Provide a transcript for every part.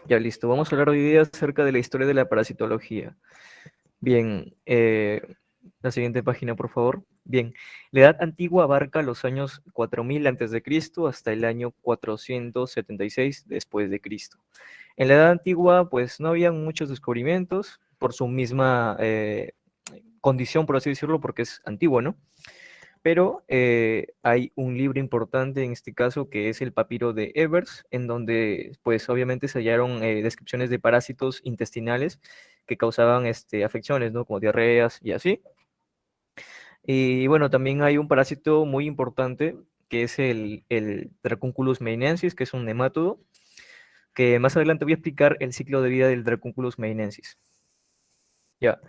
Ya listo, vamos a hablar hoy día acerca de la historia de la parasitología. Bien, la siguiente página, por favor. Bien, la Edad Antigua abarca los años 4000 antes de Cristo hasta el año 476 después de Cristo. En la Edad Antigua, pues no había muchos descubrimientos por su misma condición, por así decirlo, porque es antiguo, ¿no? Pero hay un libro importante en este caso que es el papiro de Evers, en donde pues obviamente se hallaron descripciones de parásitos intestinales que causaban afecciones, ¿no? Como diarreas y así. Y bueno, también hay un parásito muy importante que es el Dracunculus meinensis, que es un nemátodo, que más adelante voy a explicar el ciclo de vida del Dracunculus meinensis. Ya.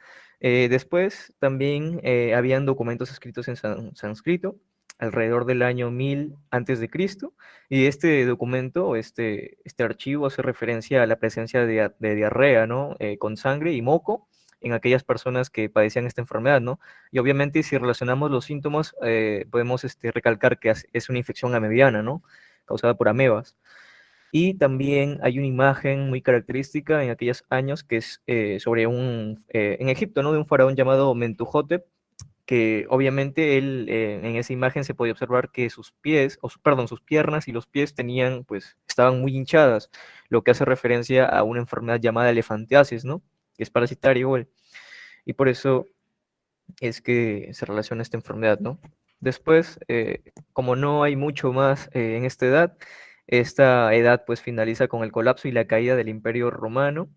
Después también habían documentos escritos en sánscrito alrededor del año 1000 antes de Cristo, y este documento, este archivo hace referencia a la presencia de diarrea, ¿no? Con sangre y moco en aquellas personas que padecían esta enfermedad, ¿no? Y obviamente si relacionamos los síntomas, podemos recalcar que es una infección amebiana, ¿no? Causada por amebas. Y también hay una imagen muy característica en aquellos años que es sobre en Egipto, ¿no? De un faraón llamado Mentuhotep, que obviamente él, en esa imagen se podía observar que sus pies, perdón, sus piernas y los pies pues, estaban muy hinchadas, lo que hace referencia a una enfermedad llamada elefantiasis, ¿no? Que es parasitaria igual. Y por eso es que se relaciona esta enfermedad, ¿no? Después, como no hay mucho más en esta edad pues finaliza con el colapso y la caída del Imperio Romano,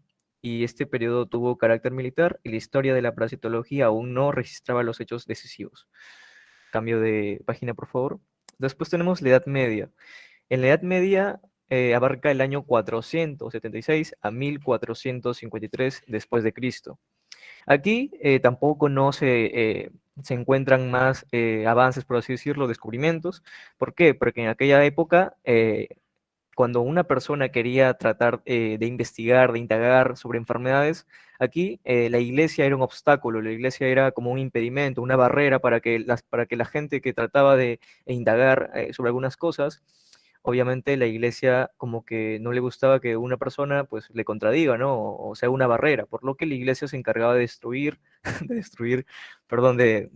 y este periodo tuvo carácter militar y la historia de la parasitología aún no registraba los hechos decisivos. Cambio de página, por favor. Después tenemos la Edad Media. En la Edad Media abarca el año 476 a 1453 después de Cristo. Aquí tampoco no se encuentran más avances, por así decirlo, descubrimientos. ¿Por qué? Porque en aquella época, cuando una persona quería tratar de investigar, de indagar sobre enfermedades, aquí la iglesia era un obstáculo, la iglesia era como un impedimento, una barrera para que la gente que trataba de indagar sobre algunas cosas, obviamente la iglesia como que no le gustaba que una persona pues le contradiga, ¿no? O sea, una barrera, por lo que la iglesia se encargaba de destruir, de destruir, perdón, de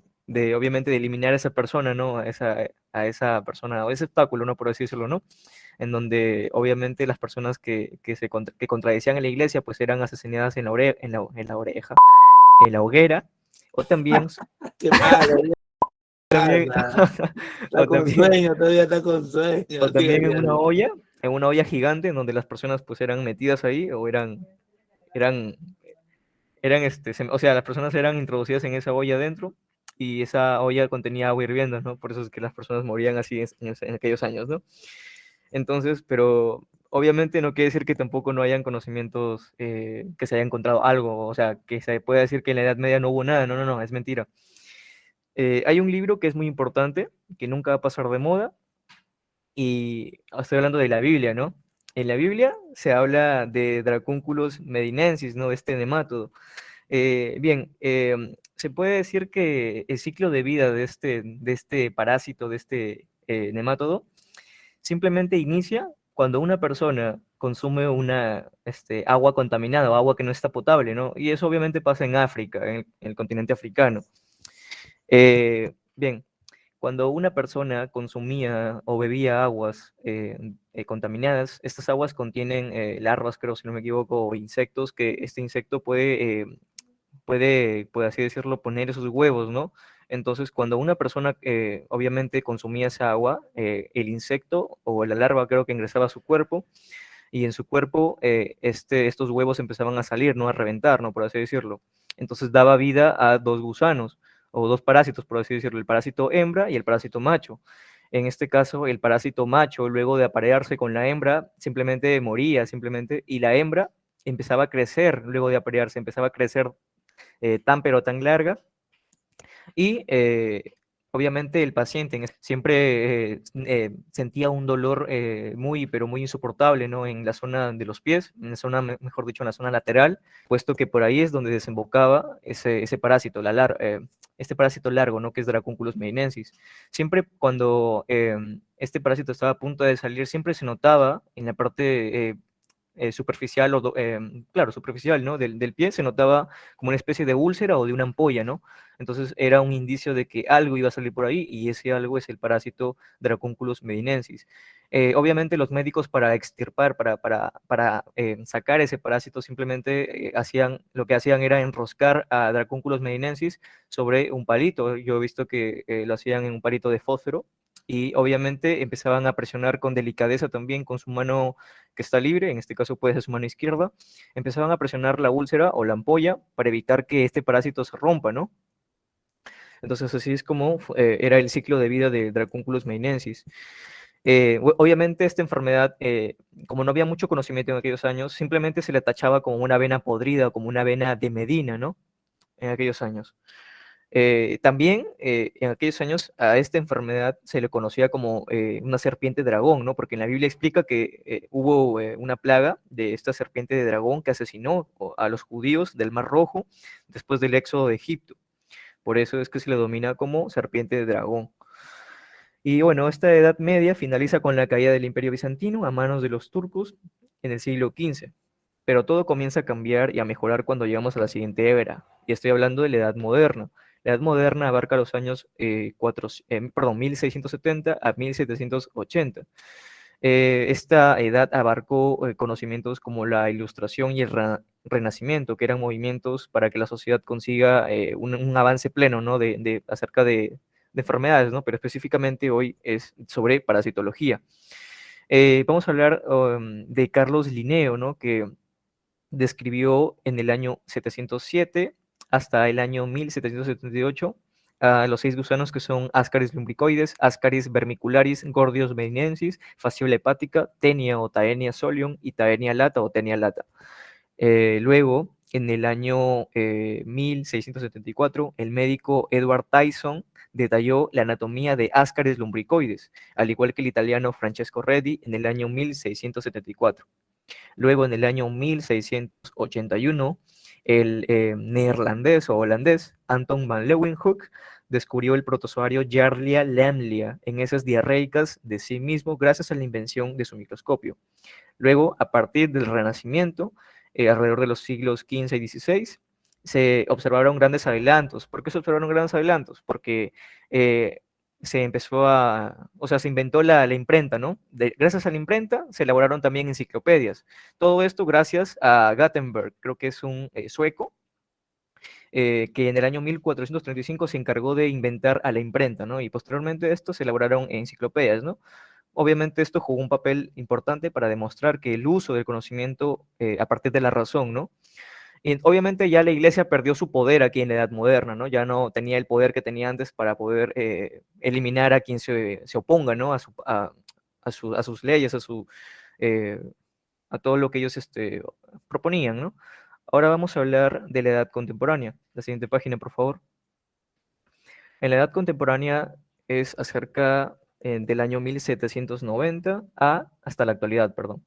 obviamente de eliminar a esa persona, ¿no? A esa persona, o ese obstáculo, ¿no? Por así decirlo, ¿no? En donde obviamente las personas que contradecían a la iglesia pues eran asesinadas en la hoguera, o también, Qué malo, ya también, está o con también sueño, todavía está con o sueño. también Sigue, Carlos. en una olla gigante en donde las personas pues eran metidas ahí o eran, o sea, las personas eran introducidas en esa olla adentro y esa olla contenía agua hirviendo, ¿no? Por eso es que las personas morían así en aquellos años, ¿no? Entonces, pero obviamente no quiere decir que tampoco no hayan conocimientos, que se haya encontrado algo, o sea, que se pueda decir que en la Edad Media no hubo nada, no, no, no, es mentira. Hay un libro que es muy importante, que nunca va a pasar de moda, y estoy hablando de la Biblia, ¿no? En la Biblia se habla de Dracunculus medinensis, ¿no? Este nemátodo. Bien, se puede decir que el ciclo de vida de este parásito, de este nemátodo, simplemente inicia cuando una persona consume agua contaminada o agua que no está potable, ¿no? Y eso obviamente pasa en África, en el continente africano. Bien, cuando una persona consumía o bebía aguas contaminadas, estas aguas contienen larvas, creo, si no me equivoco, o insectos, que este insecto puede, por así decirlo, poner esos huevos, ¿no? Entonces, cuando una persona obviamente consumía esa agua, el insecto o la larva creo que ingresaba a su cuerpo, y en su cuerpo estos huevos empezaban a salir, ¿no? A reventar, ¿no? Por así decirlo. Entonces daba vida a dos gusanos o dos parásitos, por así decirlo, el parásito hembra y el parásito macho. En este caso, el parásito macho, luego de aparearse con la hembra, simplemente moría, simplemente, y la hembra empezaba a crecer, luego de aparearse, empezaba a crecer tan pero tan larga, y obviamente el paciente siempre sentía un dolor muy, pero muy insoportable, ¿no? En la zona de los pies, en la zona, mejor dicho, en la zona lateral, puesto que por ahí es donde desembocaba ese parásito, este parásito largo, ¿no? Que es Dracunculus medinensis. Siempre cuando este parásito estaba a punto de salir, siempre se notaba en la parte superficial, claro, superficial, ¿no? Del pie se notaba como una especie de úlcera o de una ampolla, ¿no? Entonces era un indicio de que algo iba a salir por ahí y ese algo es el parásito Dracunculus medinensis. Obviamente los médicos para extirpar, para sacar ese parásito simplemente lo que hacían era enroscar a Dracunculus medinensis sobre un palito. Yo he visto que lo hacían en un palito de fósforo y obviamente empezaban a presionar con delicadeza también con su mano que está libre, en este caso puede ser su mano izquierda, empezaban a presionar la úlcera o la ampolla para evitar que este parásito se rompa, ¿no? Entonces así es como era el ciclo de vida de Dracunculus medinensis. Obviamente esta enfermedad, como no había mucho conocimiento en aquellos años, simplemente se le tachaba como una vena podrida, como una vena de Medina, ¿no? En aquellos años. También en aquellos años a esta enfermedad se le conocía como una serpiente dragón, ¿no? Porque en la Biblia explica que hubo una plaga de esta serpiente de dragón que asesinó a los judíos del Mar Rojo después del éxodo de Egipto. Por eso es que se le domina como serpiente de dragón. Y bueno, esta Edad Media finaliza con la caída del Imperio Bizantino a manos de los turcos en el siglo XV. Pero todo comienza a cambiar y a mejorar cuando llegamos a la siguiente era. Y estoy hablando de la Edad Moderna. La Edad Moderna abarca los años 1670 a 1780. Esta edad abarcó conocimientos como la Ilustración y el Renacimiento, que eran movimientos para que la sociedad consiga un avance pleno, ¿no? Acerca de enfermedades, ¿no? Pero específicamente hoy es sobre parasitología. Vamos a hablar de Carlos Linneo, ¿no? Que describió en el año 707 hasta el año 1778 a los 6 gusanos que son Ascaris lumbricoides, Ascaris vermicularis, Gordius medinensis, Fasciola hepática, Taenia o Taenia solium y Taenia lata o Taenia lata. Luego, en el año 1674, el médico Edward Tyson detalló la anatomía de Ascaris lumbricoides, al igual que el italiano Francesco Redi en el año 1674. Luego, en el año 1681, el neerlandés o holandés Anton van Leeuwenhoek descubrió el protozoario Yarlia lamblia en esas diarreicas de sí mismo gracias a la invención de su microscopio. Luego, a partir del Renacimiento, alrededor de los siglos XV y XVI, se observaron grandes adelantos. ¿Por qué se observaron grandes adelantos? Porque se empezó o sea, se inventó la imprenta, ¿no? Gracias a la imprenta se elaboraron también enciclopedias. Todo esto gracias a Gutenberg, creo que es un sueco, que en el año 1435 se encargó de inventar a la imprenta, ¿no? Y posteriormente de esto se elaboraron enciclopedias, ¿no? Obviamente esto jugó un papel importante para demostrar que el uso del conocimiento a partir de la razón, ¿no? Y obviamente ya la iglesia perdió su poder aquí en la Edad Moderna, ¿no? Ya no tenía el poder que tenía antes para poder eliminar a quien se oponga, ¿no? A sus leyes, eh, a todo lo que ellos proponían, ¿no? Ahora vamos a hablar de la Edad Contemporánea. La siguiente página, por favor. En la Edad Contemporánea es acerca del año 1790 hasta la actualidad, perdón.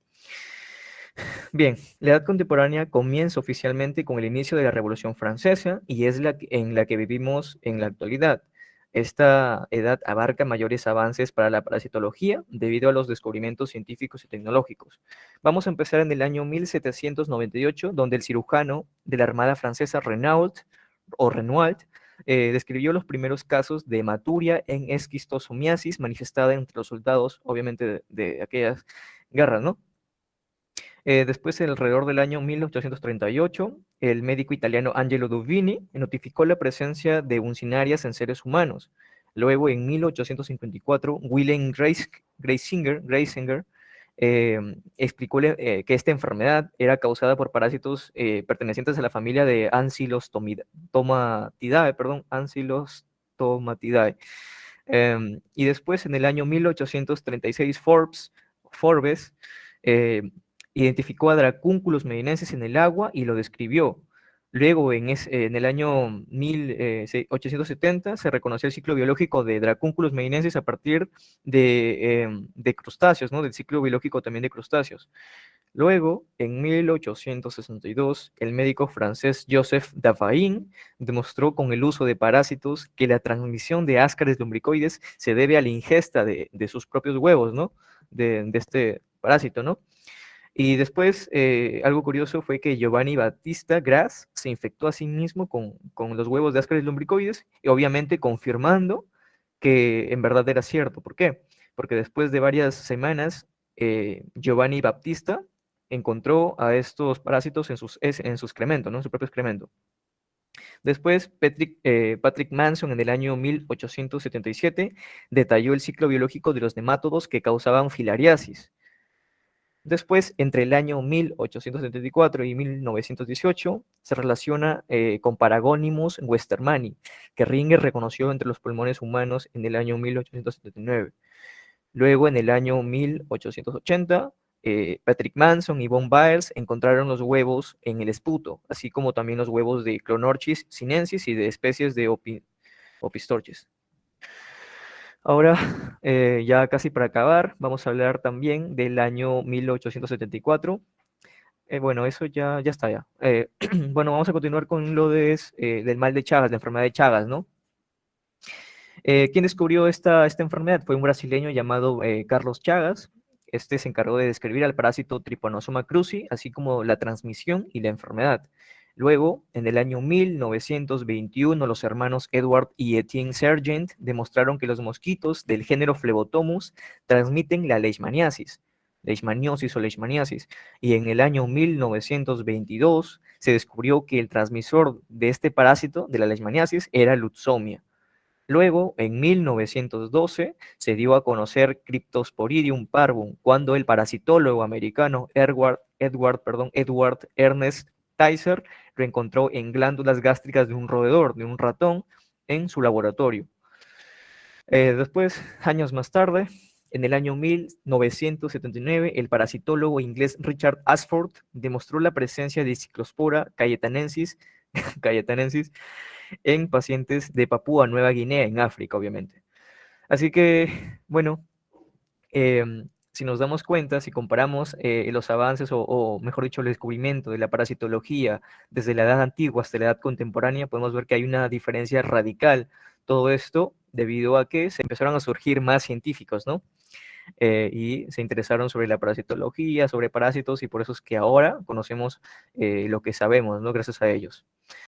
Bien, la Edad Contemporánea comienza oficialmente con el inicio de la Revolución Francesa y es en la que vivimos en la actualidad. Esta edad abarca mayores avances para la parasitología debido a los descubrimientos científicos y tecnológicos. Vamos a empezar en el año 1798, donde el cirujano de la Armada Francesa Renault describió los primeros casos de hematuria en esquistosomiasis manifestada entre los soldados, obviamente de aquellas guerras, ¿no? Después, alrededor del año 1838, el médico italiano Angelo Duvini notificó la presencia de uncinarias en seres humanos. Luego, en 1854, Wilhelm Graisinger explicó que esta enfermedad era causada por parásitos pertenecientes a la familia de Ancylostomatidae. Y después, en el año 1836, Forbes identificó a Dracunculus medinensis en el agua y lo describió. Luego, en el año 1870, se reconoció el ciclo biológico de Dracunculus medinensis a partir de crustáceos, ¿no? Del ciclo biológico también de crustáceos. Luego, en 1862, el médico francés Joseph Davain demostró con el uso de parásitos que la transmisión de Ascaris lumbricoides se debe a la ingesta de sus propios huevos, ¿no? De este parásito, ¿no? Y después, algo curioso fue que Giovanni Battista Gras se infectó a sí mismo con los huevos de Ascaris lumbricoides, y obviamente confirmando que en verdad era cierto. ¿Por qué? Porque después de varias semanas, Giovanni Battista encontró a estos parásitos en su excremento, ¿no? En su propio excremento. Después, Patrick Manson, en el año 1877, detalló el ciclo biológico de los nemátodos que causaban filariasis. Después, entre el año 1874 y 1918, se relaciona con Paragonimus westermani, que Ringer reconoció entre los pulmones humanos en el año 1879. Luego, en el año 1880, Patrick Manson y Von Byers encontraron los huevos en el esputo, así como también los huevos de Clonorchis sinensis y de especies de Opistorchis. Ahora, ya casi para acabar, vamos a hablar también del año 1874. Bueno, eso ya está ya. Bueno, vamos a continuar con lo del mal de Chagas, la enfermedad de Chagas, ¿no? ¿Quién descubrió esta enfermedad? Fue un brasileño llamado Carlos Chagas. Este se encargó de describir al parásito Trypanosoma cruzi, así como la transmisión y la enfermedad. Luego, en el año 1921, los hermanos Edward y Etienne Sargent demostraron que los mosquitos del género Phlebotomus transmiten la leishmaniosis o leishmaniasis. Y en el año 1922 se descubrió que el transmisor de este parásito, de la leishmaniasis, era Lutzomia. Luego, en 1912, se dio a conocer Cryptosporidium parvum, cuando el parasitólogo americano Edward Ernest Tyser lo encontró en glándulas gástricas de un roedor, de un ratón, en su laboratorio. Después, años más tarde, en el año 1979, el parasitólogo inglés Richard Ashford demostró la presencia de Cyclospora cayetanensis en pacientes de Papúa Nueva Guinea, en África, obviamente. Así que, bueno, si nos damos cuenta, si comparamos los avances, o mejor dicho, el descubrimiento de la parasitología desde la edad antigua hasta la edad contemporánea, podemos ver que hay una diferencia radical. Todo esto debido a que se empezaron a surgir más científicos, ¿no? Y se interesaron sobre la parasitología, sobre parásitos, y por eso es que ahora conocemos lo que sabemos, ¿no? Gracias a ellos.